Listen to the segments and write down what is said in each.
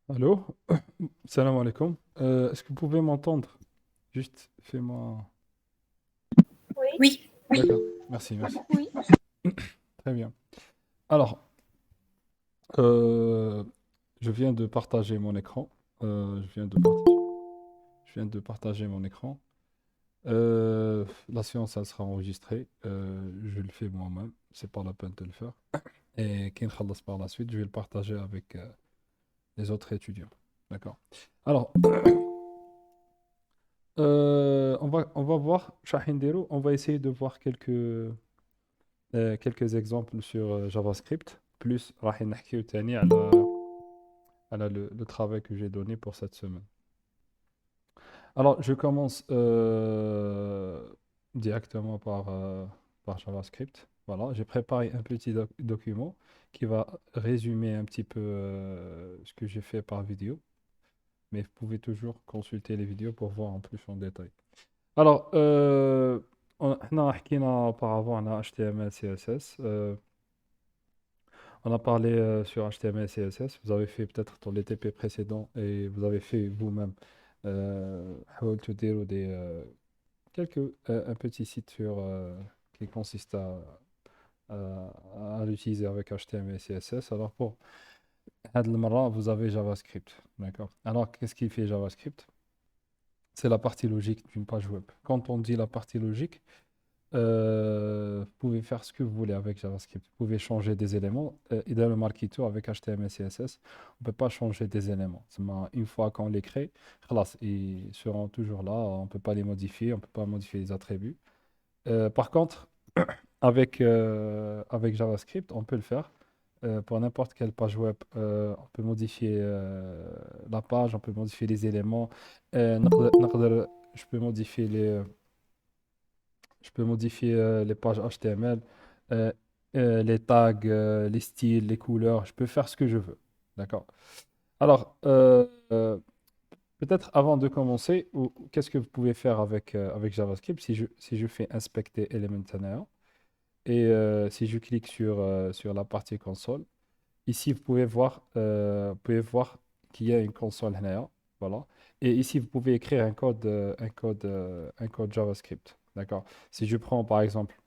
Allô? Salam alaikum. Est-ce que vous pouvez m'entendre? Juste, fais-moi. Oui, D'accord. Merci, merci. Oui, Très bien. Alors, euh, je viens de partager mon écran. Je viens de partager mon écran. La séance, elle sera enregistrée. Je le fais moi-même. C'est pas la peine de le faire. Et quand je par la suite, je vais le partager avec les autres étudiants. D'accord. Alors, on va voir, Shahindero, on va essayer de voir quelques exemples sur JavaScript, plus راح نحكيو تاني على le travail que j'ai donné pour cette semaine. Alors, je commence directement par JavaScript. Voilà, j'ai préparé un petit document qui va résumer un petit peu ce que j'ai fait par vidéo, mais vous pouvez toujours consulter les vidéos pour voir en plus en détail. Alors, احنا حكينا auparavant على HTML, CSS. On a parlé sur HTML, CSS. Vous avez fait peut-être dans les TP précédents et vous avez fait vous-même حاولتوا تديروا quelques un petit site qui consiste à l'utiliser avec HTML et CSS. Alors pour هاد المرة, vous avez JavaScript. D'accord. Alors qu'est-ce qui fait JavaScript? C'est la partie logique d'une page web. Quand on dit la partie logique, vous pouvez faire ce que vous voulez avec JavaScript. Vous pouvez changer des éléments. Et dans le Markito, avec HTML, CSS, on ne peut pas changer des éléments. Une fois qu'on les crée, خلاص, ils seront toujours là. On ne peut pas les modifier. On ne peut pas modifier les attributs. Par contre, avec JavaScript, on peut le faire. Pour n'importe quelle page web, on peut modifier la page, on peut modifier les éléments. Je peux modifier les pages HTML, euh, les tags, les styles, les couleurs. Je peux faire ce que je veux. D'accord? Alors, peut-être avant de commencer, qu'est-ce que vous pouvez faire avec JavaScript si je fais inspecter Elementor et si je clique sur la partie console. Ici, vous pouvez voir qu'il y a une console هنايا, voilà. Et ici, vous pouvez écrire un code JavaScript. D'accord? Si je prends par exemple,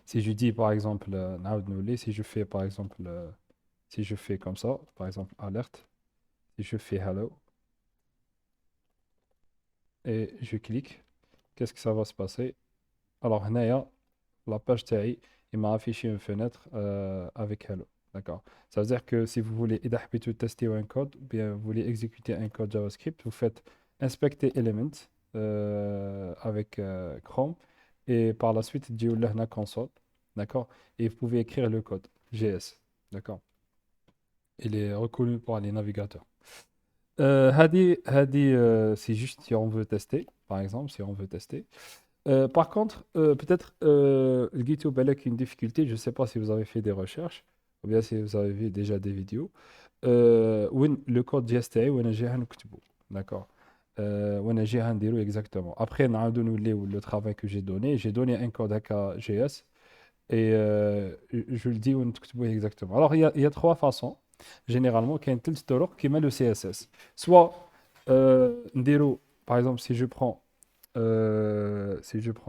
si je dis par exemple, نعاود نولي, si je fais comme ça, par exemple, alerte, si je fais hello et je clique, qu'est-ce que ça va se passer? Alors, هنايا, la page TI, il m'a affiché une fenêtre avec hello. D'accord. Ça veut dire que si vous voulez إذا حبيتوا tester un code, ou bien vous voulez exécuter un code JavaScript, vous faites inspecter element avec Chrome et par la suite تجيو لهنا console. D'accord. Et vous pouvez écrire le code JS. D'accord. Il est reconnu par les navigateurs. C'est juste si on veut tester, par exemple, si on veut tester. Par contre, peut-être le GitHub a une difficulté. Je ne sais pas si vous avez fait des recherches ou bien si vous avez vu déjà des vidéos. Le code GSTA, où on a نكتبه. D'accord. Où on a نديرو exactement. Après, نعاودو نوليو le travail que j'ai donné un code AKJS et je le dis où نكتبوه exactement. Alors, il y a trois façons. Généralement, كاين ثلاث طرق كيما le CSS. Soit نديرو, par exemple, si je prends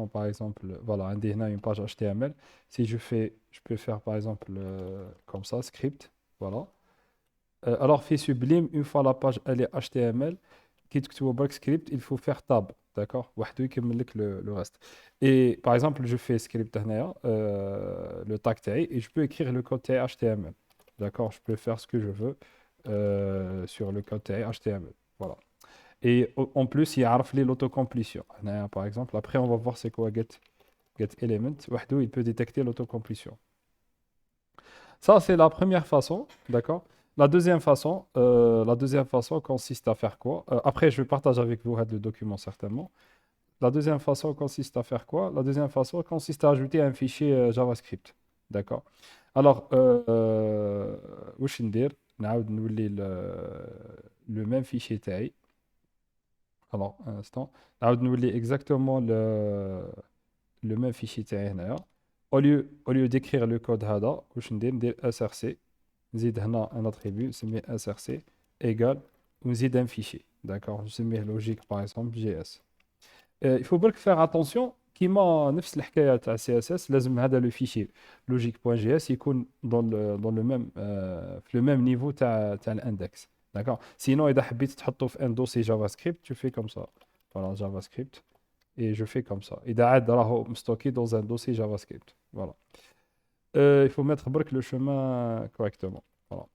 par exemple, voilà, une page HTML, je peux faire par exemple comme ça, script, voilà. Alors, fait Sublime, une fois la page elle est HTML, quitte que tu vois script, il faut faire tab, d'accord? وحده يكمل لك le reste. Et par exemple, je fais script هنايا, le tag تاعي, et je peux écrire le code تاعي HTML, d'accord? Je peux faire ce que je veux sur le code تاعي HTML, voilà. Et en plus, il y a l'autocomplétion. Par exemple, après, on va voir c'est quoi get element. وحده, il peut détecter l'autocomplétion. Ça, c'est la première façon, d'accord? La deuxième façon consiste à faire quoi? Après, je partage avec vous le document certainement. La deuxième façon consiste à faire quoi? La deuxième façon consiste à ajouter un fichier JavaScript, d'accord? Alors, واش ندير؟ نعاود نولي le même fichier تاعي. Alors, un instant. نعاود نولي exactement le même fichier تاعي هنايا. Au lieu d'écrire le code هذا واش ندير src نزيد هنا un attribut نسميه src égal ونزيد un fichier. D'accord, نسميه logique par exemple js. Il faut bien faire attention كيما نفس الحكايه تاع CSS لازم هذا لو فيشي logique.js يكون dans le même في le même niveau تاع الاندكس. D'accord, sinon اذا حبيت تحطه في ان دوسي جافا سكريبت tu fais comme ça. Voilà, JavaScript et je fais comme ça. إذا عاد راهو مستوكي dans un dossier JavaScript. Voilà. Il faut mettre برك le chemin correctement. Voilà.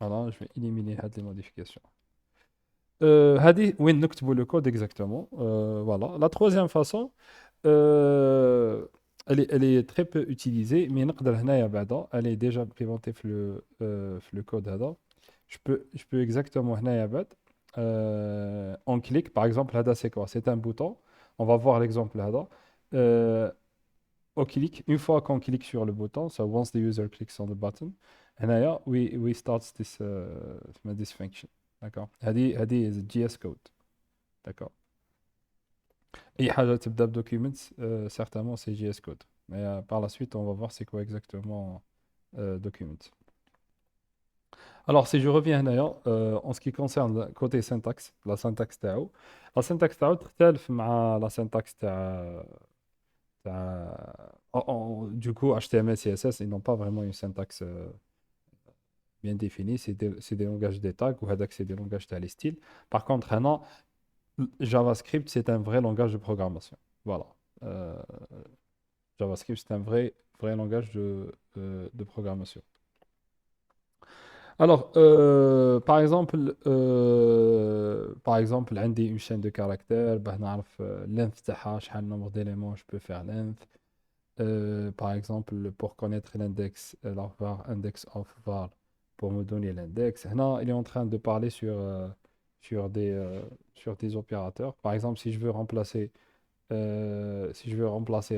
Voilà, je vais éliminer هاد les modifications. هذه وين نكتبوا le code exactement. Voilà. La troisième façon, elle est très peu utilisée, mais نقدر هنايا بعدا elle est déjà implémentée في le code هذا. Je peux exactement هنايا بعد on clique par exemple هذا c'est quoi? C'est un bouton. On va voir l'exemple هذا. On clique une fois qu'on clique sur le bouton, so once the user clicks on the button, هنايا we start this function. D'accord. هذه is JS code. D'accord. اي حاجه تبدا بدوكيومنت certainement c'est JS code. Mais par la suite on va voir c'est quoi exactement document. Alors si je reviens هنايا en ce qui concerne le côté syntaxe, la syntaxe تاعو. La syntaxe تاعو تختلف مع la syntaxe du coup HTML CSS ils n'ont pas vraiment une syntaxe bien définie, c'est des langages des tags ou هذاك c'est des langages تاع les styles. Par contre هنا JavaScript, c'est un vrai langage de programmation. Voilà. Euh, JavaScript, c'est un vrai langage de programmation. Alors, par exemple, عندي une chaîne de caractères, bah, نعرف length تاعها شحال nombre d'éléments je peux faire length. Par exemple, pour connaître l'index, la var index of var pour me donner l'index. Là, il est en train de parler sur des opérateurs. Par exemple, si je veux remplacer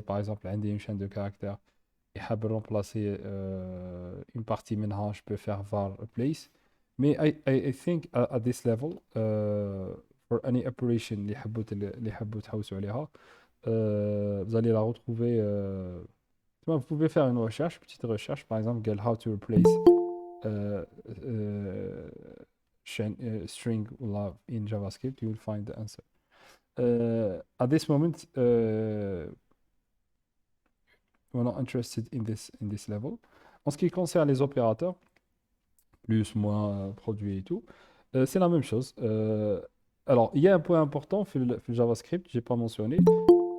par exemple une chaîne de caractères et حاب remplacer une partie منها, je peux faire var replace. Mais I think at this level, for any operation اللي حبوا تحوسوا عليها, vous allez la retrouver. Vous pouvez faire une recherche, petite recherche, par exemple, قال how to replace uh, uh, string in JavaScript, you will find the answer. At this moment, we're not interested in this level. En ce qui concerne les opérateurs, plus, moins, produit et tout, c'est la même chose. Alors, il y a un point important في JavaScript, j'ai pas mentionné.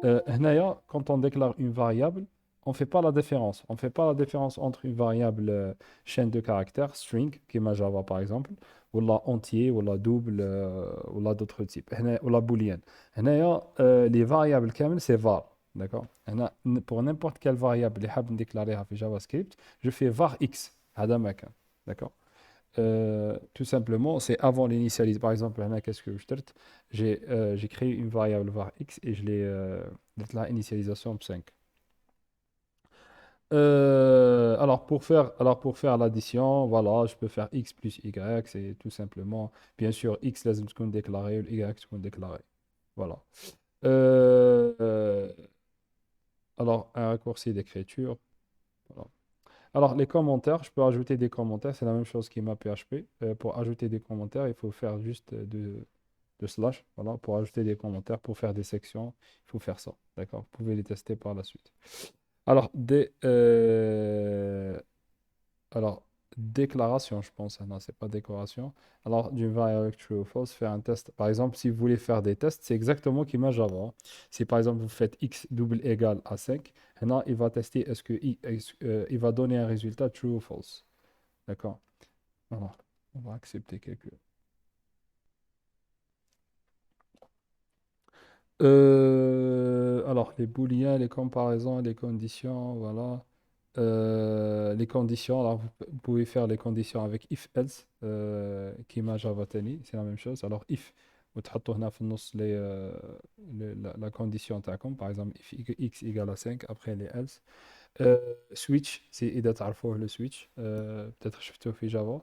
هنايا, quand on déclare une variable, on ne fait pas la différence. On ne fait pas la différence entre une variable chaîne de caractères, string, qui est Java par exemple, ou la entier, ou la double, ou la d'autres types, ou la boolean. هنايا, les variables كامل, c'est var. D'accord? Pour n'importe quelle variable اللي حاب نديكلاريها في JavaScript, je fais var x. هذا ما كان. D'accord? Tout simplement, c'est avant l'initialisation. Par exemple, là, qu'est-ce que je traite? J'ai créé une variable var x et je l'ai la initialisation 5. Alors pour faire l'addition, voilà, je peux faire x plus y, c'est tout simplement, bien sûr, x لازم تكون déclaré, y تكون déclaré. Voilà. Euh, alors, un raccourci d'écriture. Voilà. Alors, les commentaires, je peux ajouter des commentaires, c'est la même chose qui m'a PHP. Pour ajouter des commentaires, il faut faire juste de slash, voilà, pour ajouter des commentaires, pour faire des sections, il faut faire ça, d'accord? Vous pouvez les tester par la suite. Alors, alors déclaration, je pense, ah non, c'est pas décoration. Alors, d'une variable true ou false, faire un test. Par exemple, si vous voulez faire des tests, c'est exactement qui m'a Java, hein. Si par exemple vous faites x double égal à 5, maintenant il va tester il va donner un résultat true ou false. D'accord? Alors, on va accepter quelques. Alors, les booléens, les comparaisons, les conditions, voilà. Les conditions, alors vous pouvez faire les conditions avec if else qui m'a Java تاني, c'est la même chose. Alors if وتحطوا هنا في النص la condition تاعكم, par exemple if x égale à 5, après les else. Switch, c'est إذا تعرفوه le switch, peut-être شفتوه في Java.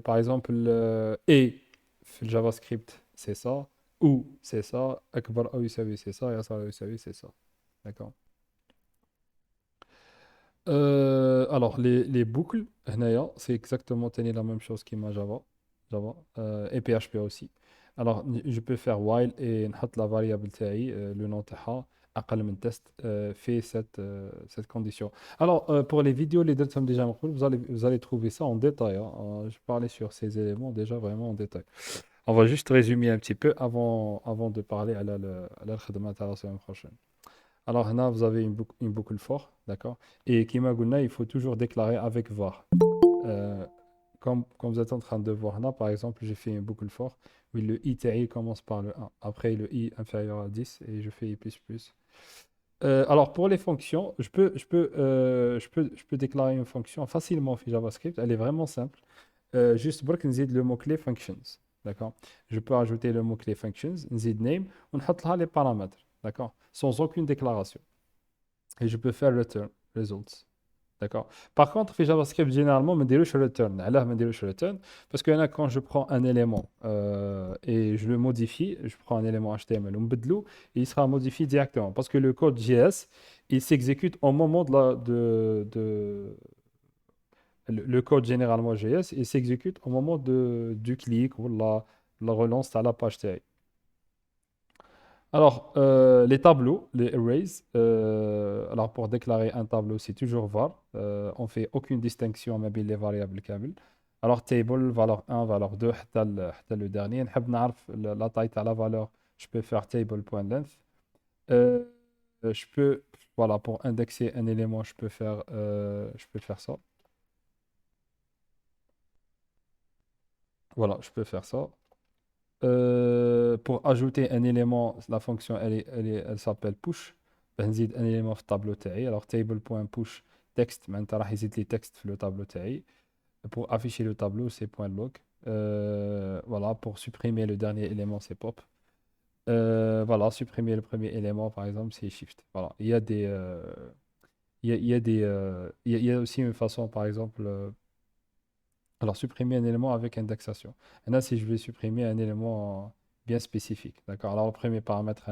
Par exemple, et في الجافاسكريبت c'est ça ou c'est ça أكبر أو يساوي c'est ça يصغر أو يساوي c'est ça. D'accord. Alors, les boucles, هنايا, c'est exactement tenir la même chose qui m'a Java et PHP aussi. Alors, je peux faire while et نحط la variable تاعي, le nom تاعها أقل من test fait cette condition. Alors, pour les vidéos, les درتهم déjà مقبل, vous allez trouver ça en détail, hein. Je parlais sur ces éléments déjà vraiment en détail. On va juste résumer un petit peu avant de parler à la الخدمة تاع la semaine prochaine. Alors là, vous avez une boucle for, d'accord? Et Kima Guna, il faut toujours déclarer avec var. Euh, comme vous êtes en train de voir là, par exemple, j'ai fait une boucle for. Oui, le i TI commence par le 1. Après, le i inférieur à 10 et je fais i++. Alors, pour les fonctions, je peux déclarer une fonction facilement في JavaScript. Elle est vraiment simple. Juste pour que نزيد le mot-clé functions. D'accord? Je peux ajouter le mot-clé functions, نزيد name, ونحط لها les paramètres. D'accord? Sans aucune déclaration. Et je peux faire return results. D'accord? Par contre, في JavaScript, généralement, je ne return. Alors, je ne return parce que là, quand je prends un élément et je le modifie, je prends un élément HTML, il sera modifié directement. Parce que le code JS, il s'exécute au moment le code généralement JS, il s'exécute au moment du clic ou la relance à la page TI. Alors, les tableaux, les arrays, alors pour déclarer un tableau, c'est toujours var. On ne fait aucune distinction entre les variables كامل. Alors, table, valeur 1, valeur 2, حتى le dernier. نحب نعرف la taille de la valeur, je peux faire table.length. Euh, je peux, voilà, pour indexer un élément, je peux faire ça. Voilà, je peux faire ça. Pour ajouter un élément, la fonction, elle s'appelle push. بنزيد un élément في الtableau تاعي. Alors, table.push text, معناتها راح يزيد لي texte في le tableau تاعي. Pour afficher le tableau, c'est .log. Voilà, pour supprimer le dernier élément, c'est pop. Voilà, supprimer le premier élément, par exemple, c'est shift. Voilà, il y a des, il y a des, il y a aussi une façon, par exemple, alors, supprimer un élément avec indexation. Et là, si je vais supprimer un élément bien spécifique, d'accord? Alors, le premier paramètre,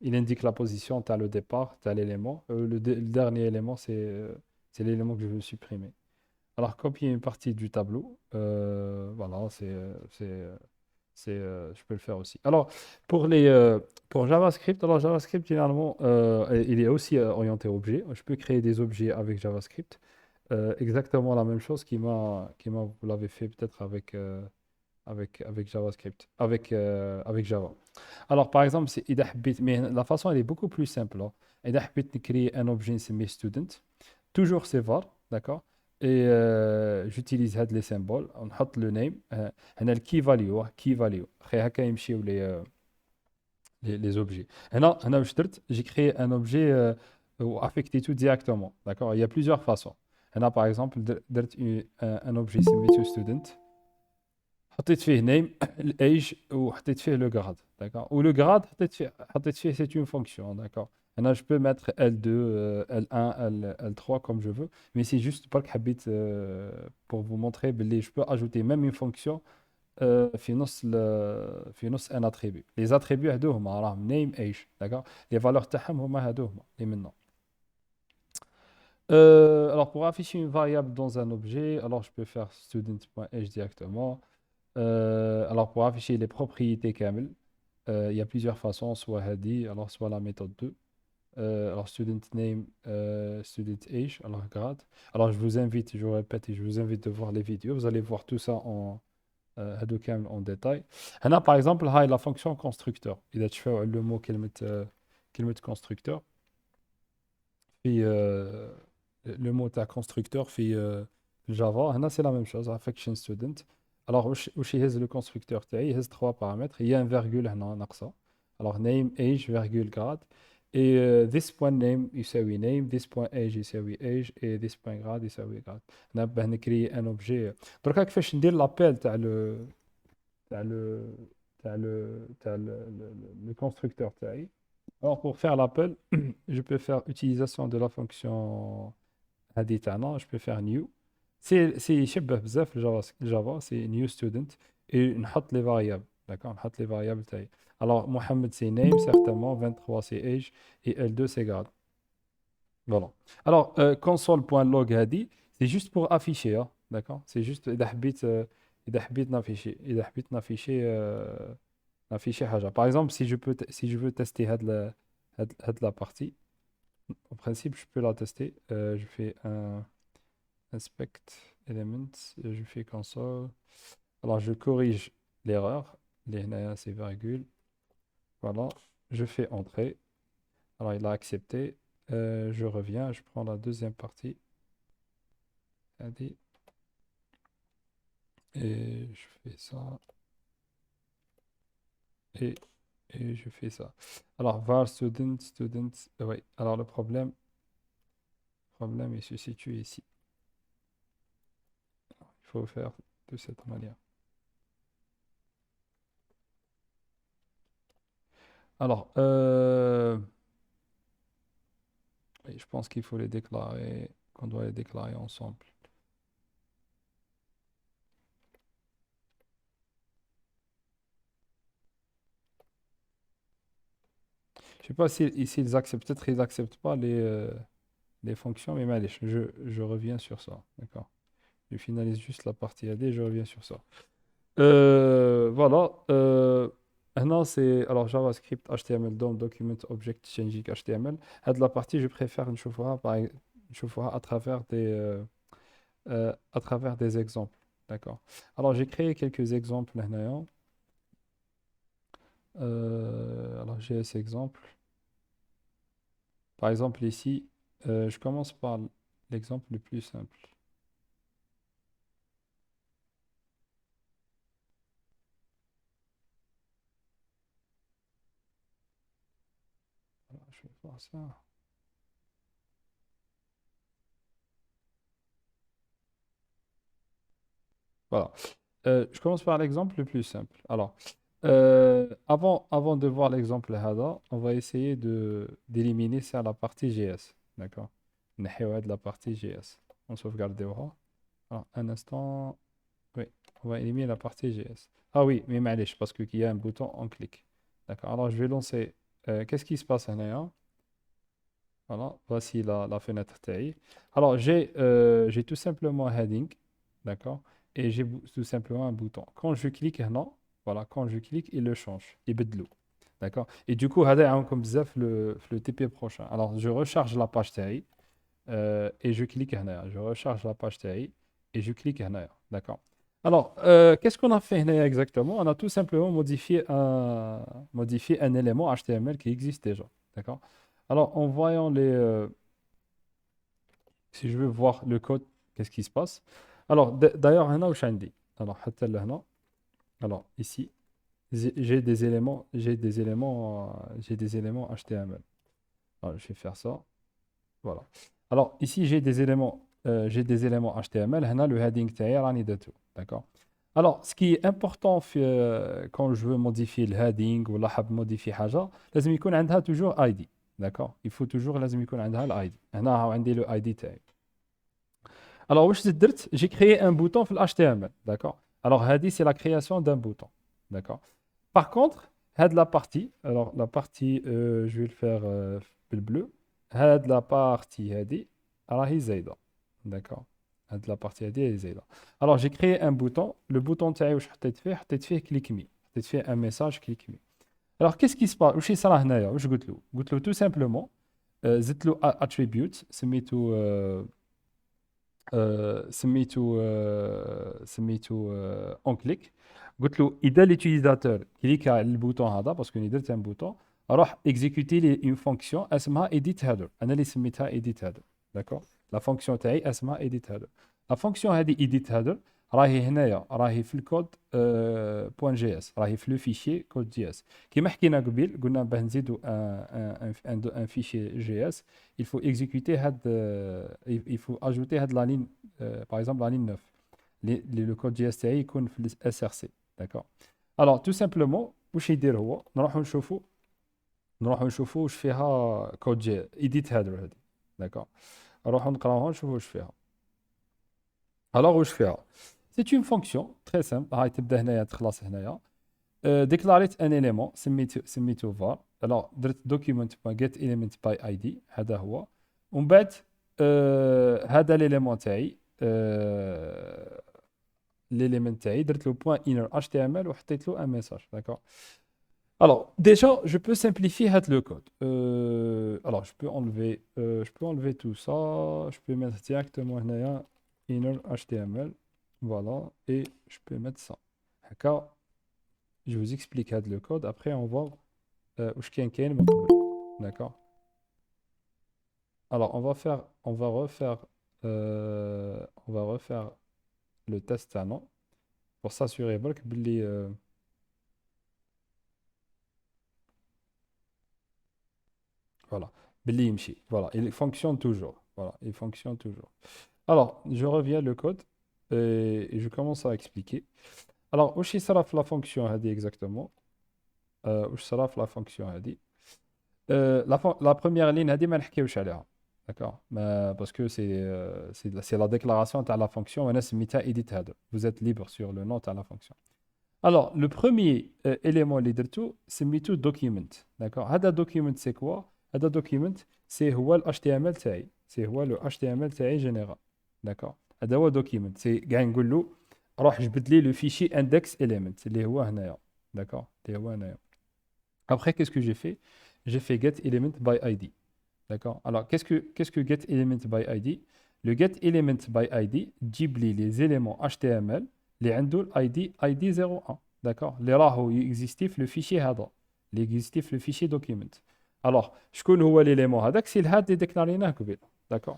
il indique la position, tu as le départ, tu as l'élément. Le dernier élément, c'est l'élément que je veux supprimer. Alors, copier une partie du tableau, voilà, je peux le faire aussi. Alors, pour JavaScript, alors JavaScript, généralement, il est aussi orienté objet. Je peux créer des objets avec JavaScript. Exactement la même chose vous l'avez fait peut-être avec JavaScript, avec Java. Alors, par exemple, mais la façon, elle est beaucoup plus simple, hein. إذا حبيت نكري un objet نسميه student, toujours c'est var, d'accord? Et j'utilise هاد les symboles, on نحط le name, هنا le key value, key value. خي هكا يمشيو les objets. هنا واش درت, j'ai créé un objet affecté tout directement, d'accord? Il y a plusieurs façons. هنا par exemple درت un objet سميتو student, حطيت فيه name, الage وحطيت فيه le grade, d'accord? Ou le grade حطيت فيه c'est une fonction, d'accord? Là, je peux mettre L2, L1, L3 comme je veux, mais c'est juste pas que habite pour vous montrer, je peux ajouter même une fonction في نص un attribut. Les attributs هادو هما راهم name age, d'accord? Les valeurs تاعهم هما هادو هما اللي منهم. Alors pour afficher une variable dans un objet, alors je peux faire student.age directement. Alors pour afficher les propriétés كامل, il y a plusieurs façons, soit هادي, alors soit la méthode 2. Alors student name, student age, alors grade. Alors je vous invite, je vous répète, et je vous invite de voir les vidéos. Vous allez voir tout ça هادو كامل en détail. هنا par exemple هاي la fonction constructeur. إذا تشوفوا le mot كلمة constructeur في le mot تاع constructeur في Java. هنا c'est la même chose, affection student. Alors واش يهز le constructeur تاعي يهز 3 paramètres. Il y a un virgule هنا ناقصة. Alors name age virgule grade. Et this point name يساوي name, this point age يساوي age, et this point grade يساوي grade. هنا باه نكري ان اوبجي. دركا كيفاش ندير لابيل تاع le constructeur تاعي. Alors pour faire l'appel, je peux faire utilisation de la fonction هذه تاعنا, je peux faire new. C'est يشبه بزاف Java, c'est new student. et نحط les variables. D'accord? نحط les variables تاعي. Alors, Mohamed, c'est name, certainement. 23, c'est age. Et L2, c'est grade. Voilà. Alors, console.log هذه, c'est juste pour afficher. Hein. D'accord? C'est juste إذا حبيت نافيشي. إذا حبيت نافيشي نافيشي حاجة. Par exemple, si je veux tester هاد la partie, en principe, je peux la tester. Je fais un inspect elements, je fais console. Alors, je corrige l'erreur. Les هنايا, c'est virgule. Voilà. Je fais entrer. Alors, il a accepté. Je reviens. Je prends la deuxième partie. Allez, et je fais ça. Et, et je fais ça. Alors, var student. Oui. Alors, le problème, il se situe ici. Il faut faire de cette manière. Alors, oui, je pense qu'il faut les déclarer, qu'on doit les déclarer ensemble. Je sais pas si ici ils acceptent, peut-être ils acceptent pas les fonctions, mais allez, je reviens sur ça. D'accord. Je finalise juste la partie AD, je reviens sur ça. Voilà. Maintenant, c'est alors JavaScript, HTML, DOM, Document, Object, Changing, HTML. La partie, je préfère une chauffe à travers à travers des exemples. D'accord. Alors, j'ai créé quelques exemples. Là. Alors, j'ai ces exemples. Par exemple, ici, je commence par l'exemple le plus simple. Voilà, je vais voir ça. Voilà. Je commence par l'exemple le plus simple. Alors, avant de voir l'exemple HADA, on va essayer d'éliminer ça la partie GS. D'accord? نحيو de la partie GS. On sauvegarde. Alors, un instant. Oui, on va éliminer la partie GS. Ah oui, mais معليش, parce qu'il y a un bouton en clic. D'accord. Alors, je vais lancer. Qu'est-ce qui se passe là? Voilà, voici la fenêtre TI. Alors, j'ai tout simplement un heading, d'accord, et j'ai tout simplement un bouton. Quand je clique, non, voilà, quand je clique, il le change, il بدلو, d'accord. Et du coup, هذا يعاونكم بزاف le TP prochain. Alors, je recharge la page TI et je clique هنايا. Je recharge la page TI et je clique هنايا, d'accord. Alors, qu'est-ce qu'on a fait هنايا exactement? On a tout simplement modifié un élément HTML qui existe déjà, d'accord. Alors, en voyant si je veux voir le code, qu'est-ce qui se passe? Alors, d'ailleurs, هنا وش عندي? Alors, حتى لهنا. Alors, ici, j'ai des éléments HTML. Alors, je vais faire ça. Voilà. Alors, ici, j'ai des éléments HTML. هنا le heading تاعي راني درتو. D'accord? Alors, ce qui est important quand je veux modifier le heading ou حاب modifier حاجة, لازم يكون عندها toujours ID. D'accord? Il faut toujours لازم يكون عندها ال ID. هنا عندي le ID تاعي. Alors, واش زدت درت? J'ai créé un bouton في ال HTML. D'accord? Alors, هذه c'est la création d'un bouton. D'accord? Par contre, هاد la partie, alors la partie, je vais le faire بالbleu. هاد la partie هذه راهي زايدة. D'accord? هاد la partie هذه هي زايدة. Alors, j'ai créé un bouton. Le bouton تاعي واش حطيت فيه click me. حطيت فيه un message click me. Alors, qu'est-ce qui se passe? واش يصرى هنايا؟ واش قلت له؟ قلت له tout simplement زدت له attribute سميتو سميتو اون كليك. قلت له اذا ليوتيليزاتور كليك على البوتون هذا باسكو ني درت ان بوتون راح اكزيكوتي لي اون فونكسيون اسمها ايديت هيدر. انا اللي سميتها ايديت هيدر. داكور. لا فونكسيون تاعي اسمها ايديت هيدر. لا فونكسيون هذه ايديت هيدر راهي هنايا راهي في الكود بوان جي اس راهي في لو فيشي كود جي اس كيما حكينا قبيل قلنا باه نزيدو ان فيشي جي اس il faut exécuter il faut ajouter la ligne par exemple la ligne 9 le code JSTI يكون في SRC. d'accord. alors tout simplement واش يدير هو نروحوا نشوفوا واش فيها كود جي edit header هذه. d'accord. نروحوا نقراوها نشوفوا واش فيها. alors واش فيها C'est une fonction très simple. هاي تبدا هنايا تخلص هنايا. ديكلاريت ان اليمون سميتو var. alors درت document.get element by id هذا هو. ومن بعد هذا الاليمون تاعي l'élément تاعي درت له point inner html وحطيت له un message, d'accord. Alors déjà je peux simplifier le code. Alors je peux enlever tout ça, je peux mettre directement هنايا inner html, voilà, et je peux mettre ça, d'accord. Je vous explique le code, après on va واش كاين من قبل, d'accord. Alors on va refaire le test non pour s'assurer برك باللي voilà باللي يمشي, voilà, il fonctionne toujours, voilà, il fonctionne toujours. Alors je reviens le code et je commence à expliquer. Alors واش يصرا في la fonction هذه exactement, واش صرا في la fonction هذه. La première ligne هذه ما نحكيوش عليها, d'accord, parce que c'est la déclaration تاع la fonction وانا سميتها edit header. Vous êtes libre sur le nom تاع la fonction. Alors le premier élément اللي درتو سميتو document, d'accord. هذا document c'est quoi. هذا document c'est هو ال HTML تاعي, c'est هو le HTML تاعي général, d'accord. هذا هو document, c'est كاع نقول له روح جبد لي le fichier index element اللي هو هنايا, d'accord, اللي هو هنايا. Après qu'est-ce que j'ai fait. J'ai fait get element by id, d'accord. Alors qu'est-ce que get element by id. Le get element by id تجيب لي les éléments HTML اللي عنده id 01, d'accord, اللي راهو يكزيستي في لو فيشي هذا, اللي يكزيستي في لو فيشي دوكيمنت. الوغ شكون هو ليليمون هذاك. سي الهاد اللي ديكلاريناه قبيل, داكور.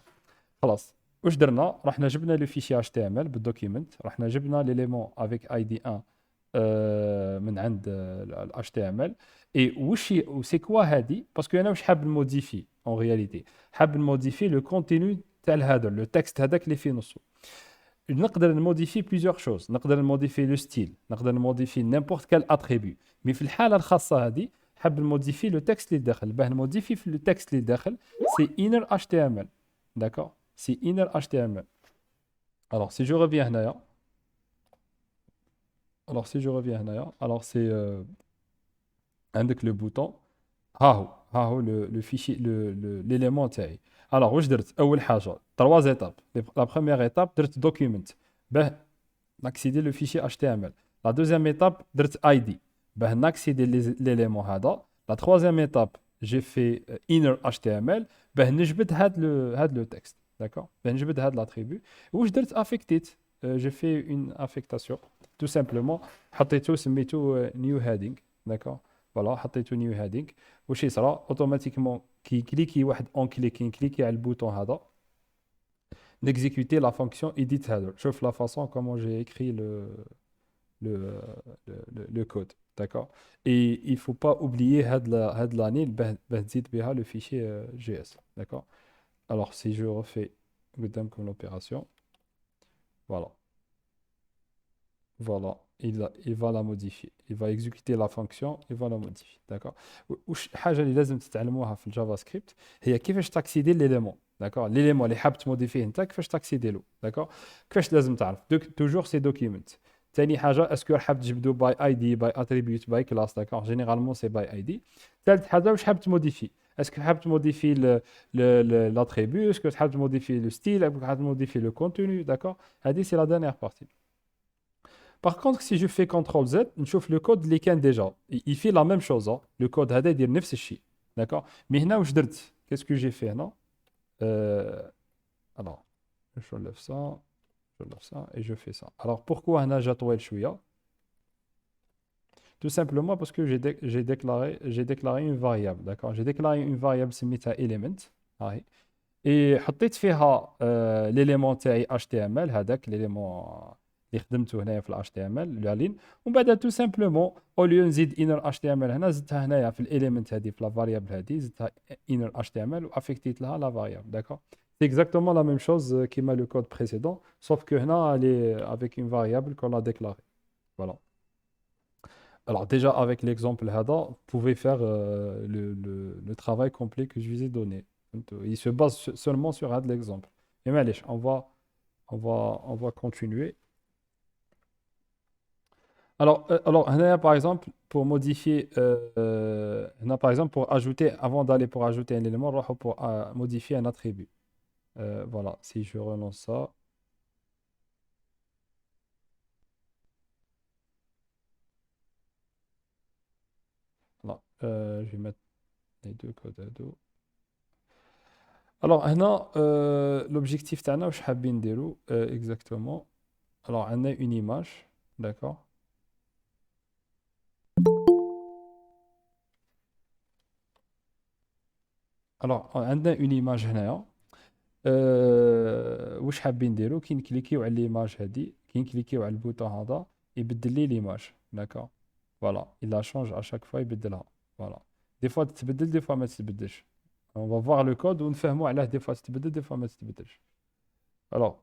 خلاص واش درنا. رحنا جبنا لو فيشي HTML بالدوكيمنت, رحنا جبنا ليليمون افيك id 1 من عند ال HTML. اي سي كوا هادي, باسكو انا واش حاب نموديفي اون رياليتي. حاب نموديفي لو كونتينو تاع الهادر, لو تكست هذاك اللي فيه نصو. نقدر نموديفي بليزيور شوز, نقدر نموديفي لو ستيل, نقدر نموديفي نيمبورت كال اتريبيو. مي في الحاله الخاصه هذه حاب نموديفي لو تكست اللي داخل. باه نموديفي في لو تكست اللي داخل سي انر HTML, داكور, سي انر HTML. alors si je reviens هنايا, alors c'est عندك لو بوتون, ها هو لو فيشي ليليمون تاعي. alors واش درت. اول حاجه 3 ايتاب. لا بروميير ايتاب درت دوكيمنت باه ناكسيدي لو فيشي HTML. لا دوزيام ايتاب درت ID باه ناكسيدي ليليمون هذا. لا تروازيام ايتاب جي في inner HTML باه نجبد هاد لو تكست, داكور, باه نجبد هاد لاتريبيو. واش درت افيكتيت. جي في اون افيكتاسيون تو سامبلومون, حطيتو سميتو نيو هادينغ, داكور. فوالا حطيتو نيو هادينغ. واش يصرا اوتوماتيكمون كي كليكي واحد اون كليكي كليكي على البوطون هذا d'exécuter la fonction edit header. Chauffe la façon comment j'ai écrit le, le code. D'accord. Et il ne faut pas oublier had la ligne, le fichier JS. D'accord. Alors, si je refais comme l'opération, voilà. Voilà. Il va la modifier. Il va exécuter la fonction, il va la modifier. D'accord. وش حاجة اللي لازم تتعلموها في الجافا سكريبت هي كيفاش تاكسيدي ليليمون, داكور. ليليمون اللي حاب تموديفيه انت كيفاش تاكسيدي له, داكور. كيفاش لازم تعرف. توجور سي دوكيمنت. ثاني حاجة اسكو حاب تجبدو باي ID باي اتريبيوت باي كلاس, داكور. جينيرالمون سي باي ID. ثالث حاجة واش حاب تموديفي. اسكو حاب تموديفي لاتريبيو, اسكو حاب تموديفي لو ستيل, اسكو حاب تموديفي لو كونتوني, داكور. هذه سي لا دانيير بارتي. Par contre, si je fais CTRL Z, نشوف le code اللي كان déjà. Il fait la même chose. Le code هذا يدير نفس الشيء. D'accord. Mais هنا واش درت. Qu'est-ce que j'ai fait هنا. Alors, je lève ça et je fais ça. Alors, pourquoi هنا جا طويل شوية. Tout simplement parce que j'ai déclaré une variable. D'accord. J'ai déclaré une variable سميتها element. هاي. Et حطيت فيها l'élément تاعي HTML هذاك l'élément اللي خدمته هنايا في ال HTML لا لين. ومن بعد تو سامبلومون او ليو نزيد inner HTML هنا زدتها هنايا في الاليمنت هذه في لا فاريابل هذه زدتها inner HTML وافيكتيت لها لا فاريابل, داكور. سي اكزاكتومون لا ميم شوز كيما لو كود بريسيدون, sauf que هنا elle est avec une variable qu'on a déclarée. Voilà. Alors déjà avec l'exemple هذا vous pouvez faire le travail complet que je vous ai donné. Il se base seulement sur هذا l'exemple. Et معليش on va continuer. Alors, هنايا, par exemple, pour modifier, هنا, par exemple, pour ajouter, avant d'aller pour ajouter un élément, نروحوا pour modifier un attribut. Voilà, si je relance ça, voilà, je vais mettre les deux codes à dos. Alors, هنا, l'objectif تاعنا واش حابين نديرو exactement. Alors, on a une image, d'accord? Alors, on a une image هنايا. واش حابين نديرو كي نكليكيو على ليماج هادي كي نكليكيو على البوطون هذا يبدل لي ليماج داكور فوالا الا شونج ا شاك فوا يبدلها فوالا دي فوا تتبدل دي فوا ما تتبدلش اون فوا فوار لو كود ونفهموا علاه دي فوا تتبدل دي فوا ما تتبدلش alors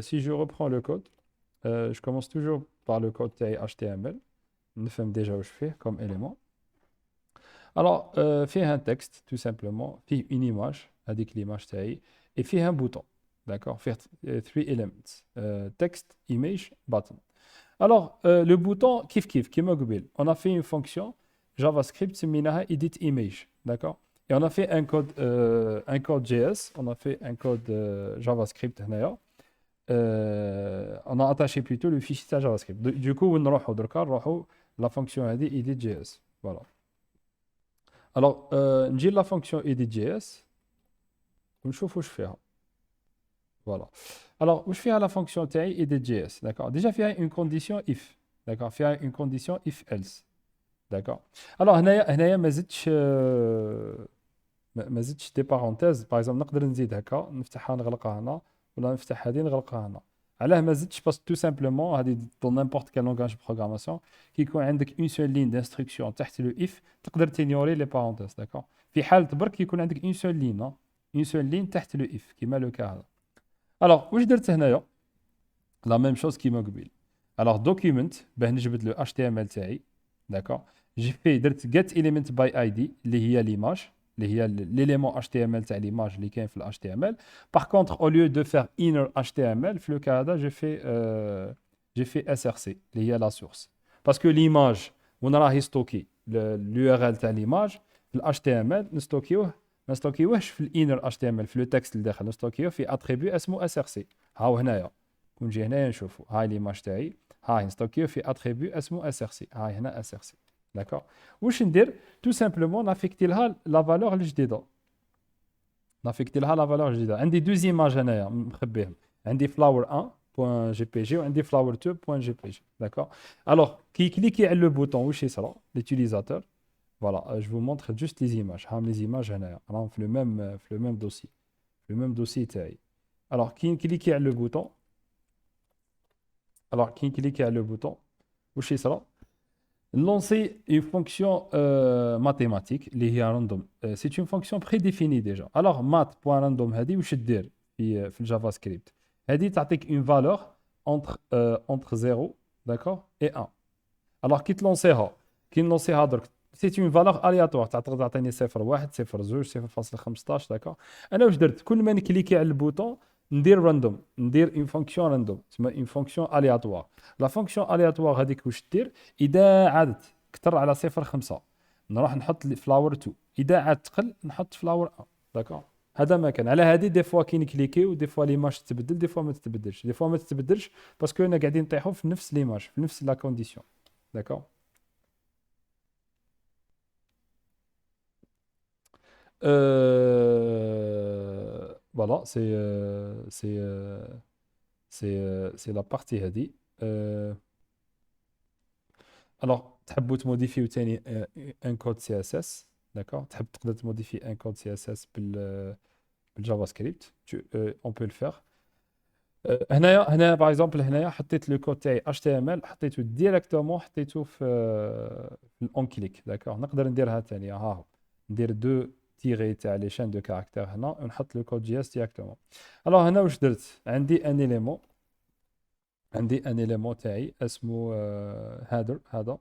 si je reprends le code je commence toujours par le code تاعي HTML نفهم ديجا واش فيه comme élément alors فيه un texte tout simplement فيه une image هذيك l'image تاعي et فيه un bouton d'accord فيه three elements text image button alors le bouton كيف كيما قبل on a fait une fonction JavaScript سميناها edit image d'accord et on a fait un code JS on a fait un code JavaScript هنايا on a attaché plutôt le fichier تاع JavaScript du coup وين نروحوا دركا نروحوا la fonction هذه edit JS voilà alors نجي la fonction edit JS ونشوف واش فيها voilà alors واش فيها la fonction تاعي edit JS d'accord déjà فيها une condition if d'accord فيها une condition if else d'accord alors هنايا ما زدتش دي بارونتيز باغ اكزومبل نقدر نزيد هكا نفتحها نغلقها هنا ولا نفتح هذه نغلقها هنا علاه ما زدتش باسكو تو سامبلومون هذه دون نيمبورت كال لونغاج بروغراماسيون كي يكون عندك اون سول لين دانستركسيون تحت لو اف تقدر تينيوري لي بارونتيز داكور في حاله برك يكون عندك اون سول لين اون سول لين تحت لو اف كيما لو كا هذا الوغ واش درت هنايا لا ميم شوز كيما قبيل الوغ دوكيمنت باه نجبد لو اتش تي ام ال تاعي داكور جي في درت get element by id اللي هي ليماج اللي هي ليليمون HTML تاع ليماج اللي كاين في ال HTML. Par contre, au lieu de faire inner HTML, في le cas هذا j'ai fait SRC اللي هي la source. Parce que l'image وين راهي ستوكي l'URL تاع ليماج في ال HTML نستوكيوه ما نستوكيوهش في الانر HTML في لو تكست اللي داخل نستوكيوه في اتريبيو اسمه SRC. هاو هنايا نجي هنايا نشوفوا هاي ليماج تاعي هاي نستوكيوه في اتريبيو اسمه SRC. هاي هنا SRC. D'accord. واش ندير tout simplement نافيكتي لها لا فالور الجديده نافيكتي لها لا فالور الجديده عندي دوز ايماج هنايا مخبيهم عندي flower 1.jpg وعندي flower 2.jpg d'accord alors كي كليكي على لو بوطون واش يصرى l'utilisateur voilà je vous montre juste les images هام les images هنايا راهم في le même dossier في le même dossier تاعي alors كي نكليكي على لو بوطون alors كي نكليكي على لو بوطون واش يصرى lancer une fonction mathématique اللي هي random. C'est une fonction prédéfinie déjà. Alors mat.random هذه واش دير في الجافا سكريبت هذه تعطيك une valeur entre 0 d'accord et 1. Alors كي تلونسيها درك c'est une valeur aléatoire تعطيني 0 1 0 2 0.15 d'accord. انا واش درت كل ما نكليكي على البوطون ندير راندوم ندير اون فونكسيون راندوم تسمى اون فونكسيون الياتوار لا فونكسيون الياتوار هذيك واش دير اذا عادت كثر على 0.5 نروح نحط فلاور 2 اذا عاد تقل نحط فلاور 1 داكور هذا ما كان على هذه دي فوا كي نكليكي ودي فوا ليماج تتبدل دي فوا ما تتبدلش دي فوا ما تتبدلش باسكو انا قاعدين نطيحوا في نفس ليماج في نفس لا كونديسيون داكور voilà c'est la partie هذه alors تحبوا تموديفيو ثاني ان كود سي اس اس داكور تحب تقدر تموديفي ان كود سي اس اس بالجافا سكريبت اون بو الفير هنايا باغ اكزومبل هنايا حطيت لو كود تاعي اتش تي ام ال حطيته ديريكتومون حطيته في الاون كليك داكور نقدر نديرها ثانيه ها هو ندير دو تيغي تاع لي شين دو كاركتير هنا ونحط لو كود جي اس ديريكتومون الوغ هنا واش درت عندي ان اليمون تاعي اسمه هادر هذا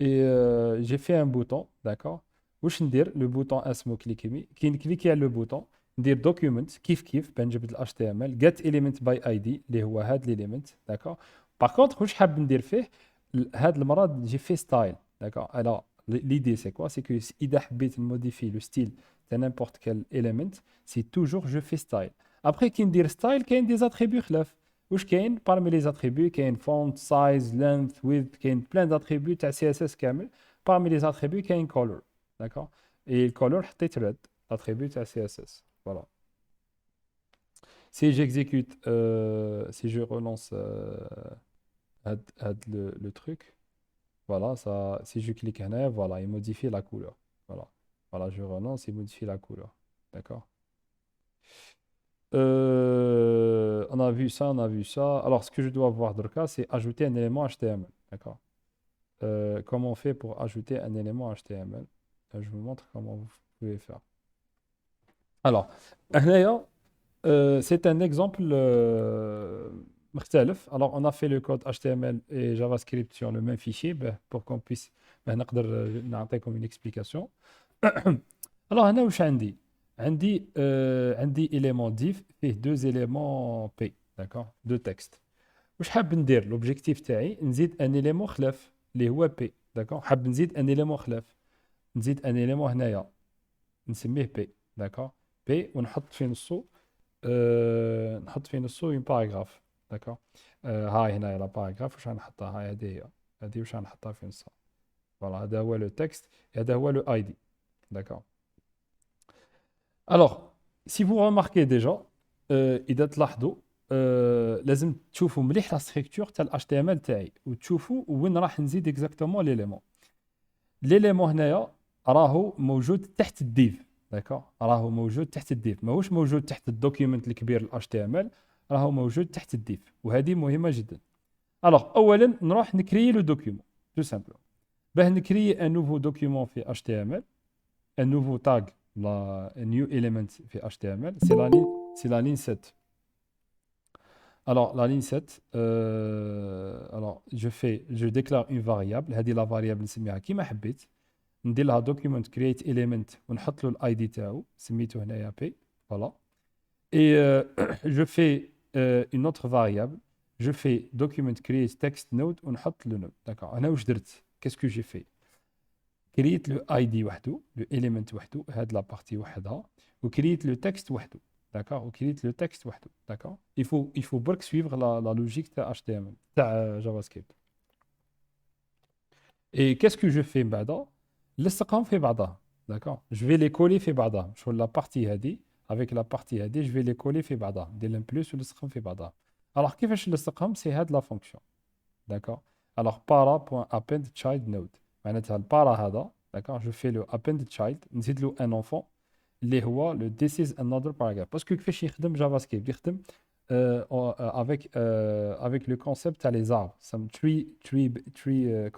اي جي في ان بوطون داكور واش ندير لو بوطون اسمه كليكي كي نكليكي على لو بوطون ندير دوكيومنت كيف باه نجبد الاتش تي ام ال get element by id اللي هو هاد ليليمنت داكور باغ كونطخ واش حاب ندير فيه هاد المرة j'ai fait style. D'accord? Alors, l'idée c'est quoi? C'est que إذا حبيت modifier le style de n'importe quel élément, c'est toujours je fais style. Après, كي ندير style, كاين des attributs خلاف. واش كاين parmi les attributs كاين font, size, length, width, كاين plein d'attributs تاع CSS كامل. Parmi les attributs كاين color. D'accord? Et le color حطيت red, attribut تاع CSS. Voilà. Si j'exécute, si je relance le truc, voilà, ça, si je clique en voilà, il modifie la couleur. Voilà, voilà, je relance, il modifie la couleur. D'accord? On a vu ça, on a vu ça. Alors, ce que je dois voir dans le cas, c'est ajouter un élément HTML. D'accord? Comment on fait pour ajouter un élément HTML? Je vous montre comment vous pouvez faire. Alors, هنايا, c'est un exemple مختلف. Alors, on a fait le code HTML et JavaScript sur le même fichier pour qu'on puisse نقدر نعطيكم une explication. Alors, هنا واش عندي؟ عندي élément div فيه deux éléments p, d'accord, deux textes. واش حاب ندير؟ l'objectif تاعي نزيد un élément خلاف اللي هو p, d'accord. حاب نزيد un élément خلاف، نزيد un élément هنايا نسميه p, d'accord. p ونحط في نصو نحط في نصو une paragraphe, d'accord. هاي هنا لا باراجراف واش غنحطها؟ هاي هذه هي، هذه واش غنحطها في نصها. فوالا هذا هو لو تكست، هذا هو لو اي دي، d'accord. Alors, si vous remarquez déjà, إذا تلاحظوا لازم تشوفوا مليح لا ستركتور تاع ال HTML تاعي وتشوفوا وين راح نزيد اكزاكتومون ليليمون. ليليمون هنايا راهو موجود تحت الديف، داكور. راهو موجود تحت الديف، ماهوش موجود تحت الدوكيومنت الكبير ال HTML، راهو موجود تحت الديف، وهذه مهمة جدا. الوغ اولا نروح نكري لو دوكيومون تو سامبل. باه نكري ان نوفو دوكيومون في HTML، ان نوفو تاغ لا new element في HTML, c'est la ligne 7. Alors, la ligne 7, alors je déclare une variable. هذه la variable نسميها كيما حبيت. ندير لها document create element ونحط له الاي دي تاعو سميتو هنايا p, voilà. Et je fais une autre variable. Je fais document create text node ونحط le node, d'accord. هنا واش درت؟ qu'est-ce que j'ai fait؟ كريت لو اي دي وحده، لو اليمنت وحده، هاد لا بارتي وحدها، وكريت لو تكست وحده، داكوغ، وكريت لو تكست وحده، داكوغ. il faut برك سويفغ لا لوجيك تاع اتش تي ام ال تاع جافا سكريبت. اي كاسكو جو في من بعدا؟ نلصقهم في بعضها، داكوغ. جو في لي كولي في بعضها، شغل لا بارتي هادي افيك لا بارتي هادي جو في لي كولي في بعضها، ندير لهم بلوس ونلصقهم في بعضها. الوغ كيفاش نلصقهم؟ سي هاد لا فونكسيون، داكوغ. الوغ para.append child node، معناتها البارا هذا، داكوغ، جو في لو append child، نزيد له ان enfant اللي هو لو this is another paragraph. باسكو كيفاش يخدم جافا سكريبت؟ يخدم avec le concept تاع les arbres، some tree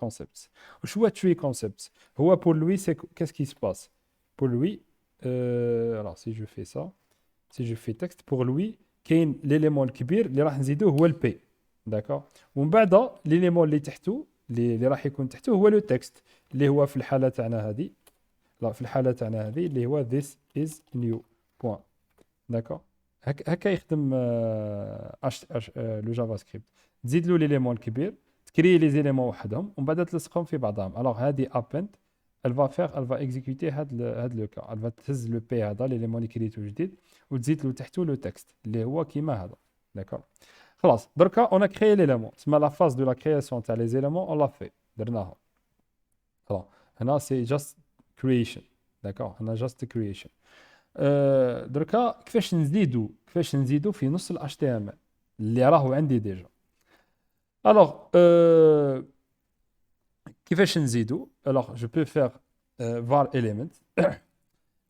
concepts. وش هو tree concepts؟ هو pour lui c'est qu'est-ce qui se passe pour lui. Alors si je fais ça, si je fais texte pour lui، كاين l'élément الكبير اللي راح نزيدوه هو البي، داكوغ. ومن بعد ليليمون اللي تحته اللي راح يكون تحته هو لو تكست اللي هو في الحاله تاعنا هذه، لا في الحاله تاعنا هذه اللي هو this is new بوان، داكوغ. هكا يخدم لو جافا سكريبت. تزيد له ليليمون الكبير، تكري لي زيليمون وحدهم ومن بعد تلصقهم في بعضهم. الوغ هذه append elle va exécuter هاد لو كا، elle va تهز لو بي هذا ليليمون اللي كريتو جديد وتزيد له تحته لو تكست اللي هو كيما هذا، داكوغ. خلاص دركا on a créé l'élément. تسمى la phase de la création تاع les éléments on l'a fait، درناها. خلاص هنا c'est just creation، داكوغ. هنا just creation. دركا كيفاش نزيدو في نص ال HTML اللي راهو عندي ديجا. الوغ كيفاش نزيدو؟ الوغ je peux faire var element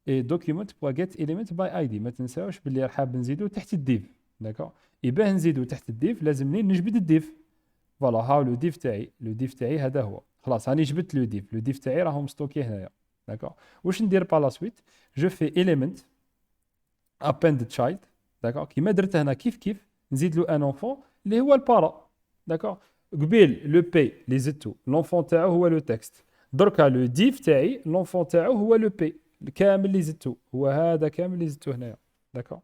et document.get element by id. ما تنساوش باللي حاب نزيدو تحت الديف، داكوغ. يباه نزيدو تحت الديف لازمني نجبد الديف. فوالا ها لو ديف تاعي، لو ديف تاعي هذا هو. خلاص هاني جبدت لو ديف، لو ديف تاعي راهو مستوكي هنايا، داكوغ. واش ندير با لا سويت؟ جو في element append child، داكوغ. كيما درت هنا كيف نزيد له ان enfant اللي هو البارا، داكوغ. قبيل لو بي اللي زدتو لونفون تاعو هو لو تكست، دركا لو ديف تاعي لونفون تاعو هو لو بي كامل اللي زدتو، هو هذا كامل اللي زدتو هنايا، داكوغ.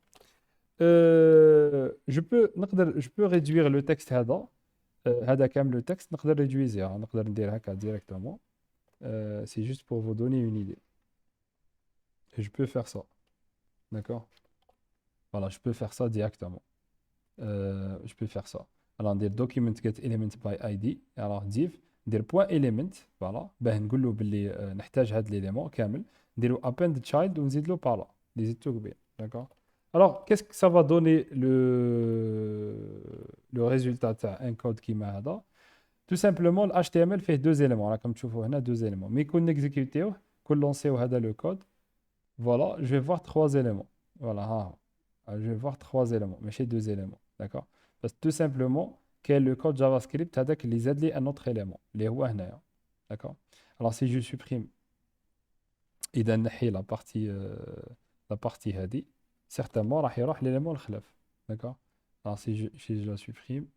جو بو réduire لو تكست هذا هذا كامل le texte نقدر réduire نقدر ندير هكا directement. C'est juste pour vous donner une idée. Et je peux faire ça. D'accord? Voilà, je peux faire ça directement. Je peux faire ça. Alors, ندير document get element by ID. Alors, div ندير point element. Voilà. باه نقول له باللي نحتاج هذا l'élément كامل. نديرو append child ونزيد له par là. نزيدو كبير. D'accord? Alors, qu'est-ce que ça va donner le résultat تاع un code كيما هذا? Tout simplement, le HTML fait deux éléments. Là, comme tu vois, on a deux éléments. Mais qu'on exécute, qu'on lance le code, voilà, je vais voir trois éléments. Voilà, je vais voir trois éléments, mais j'ai deux éléments. D'accord? Parce que tout simplement, quel est le code JavaScript avec les aides un autre élément. Les rois, d'accord? Alors, si je supprime la partie هذه, certainement, راح يروح l'élément الخلف. D'accord? Alors, si je la supprime,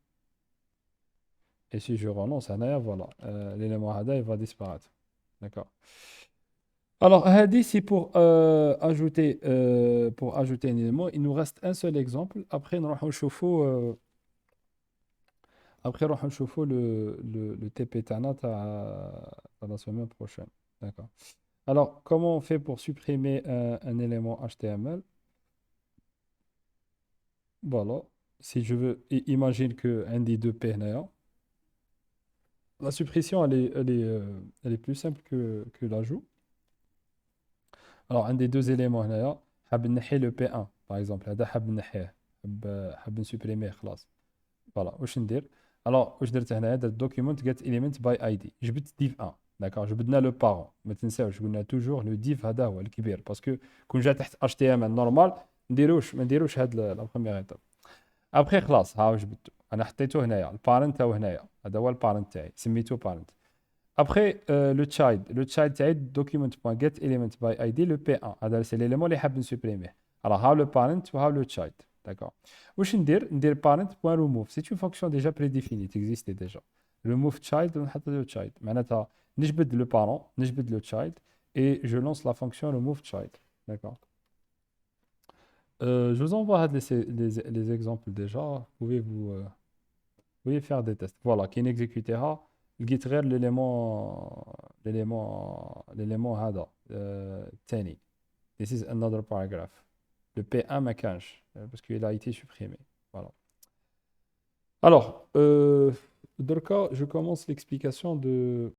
et si je renonce à Naya, voilà, l'élément Hada, il va disparaître. D'accord. Alors, Hadi, c'est pour ajouter un élément. Il nous reste un seul exemple. Après, nous allons chauffer le TP Tana à la semaine prochaine. D'accord. Alors, comment on fait pour supprimer un élément HTML? Voilà. Si je veux, imagine que un des deux P, la suppression, elle est plus simple que l'ajout. Alors, un des deux éléments, حاب نحي le P1 par exemple. هذا حاب نحيه. حاب نسوبريميه خلاص. Voilà. واش ندير؟ alors واش درت هنايا؟ درت document get element by ID. جبت div 1. d'accord. جبدنا le parent. ما تنساوش قلنا toujours le div هذا هو الكبير باسكو كون جا تحت HTML normal ما نديروش هاد la première étape. ابخي خلاص ها جبدته. انا حطيته هنايا البارنت هو هنايا. هذا هو البارنت تاعي سميته parent. Après, le child تاعي document.getElement by ID, le P1. هذا c'est l'élément اللي حاب نسوبريميه. Alors, how le parent ou how le child. D'accord. واش ندير parent.remove. C'est une fonction déjà prédéfinie, qui existe déjà. Remove child ونحط le child. معناتها نجبد le parent, نجبد le child et je lance la fonction remove child. D'accord. Je vous envoie les exemples déjà. Vous pouvez faire des tests. Voilà, qui exécutera. لقيت غير l'élément هذا الثاني. This is another paragraph. Le P1 ما كانش parce qu'il a été supprimé. Voilà. Alors, دركا je commence l'explication de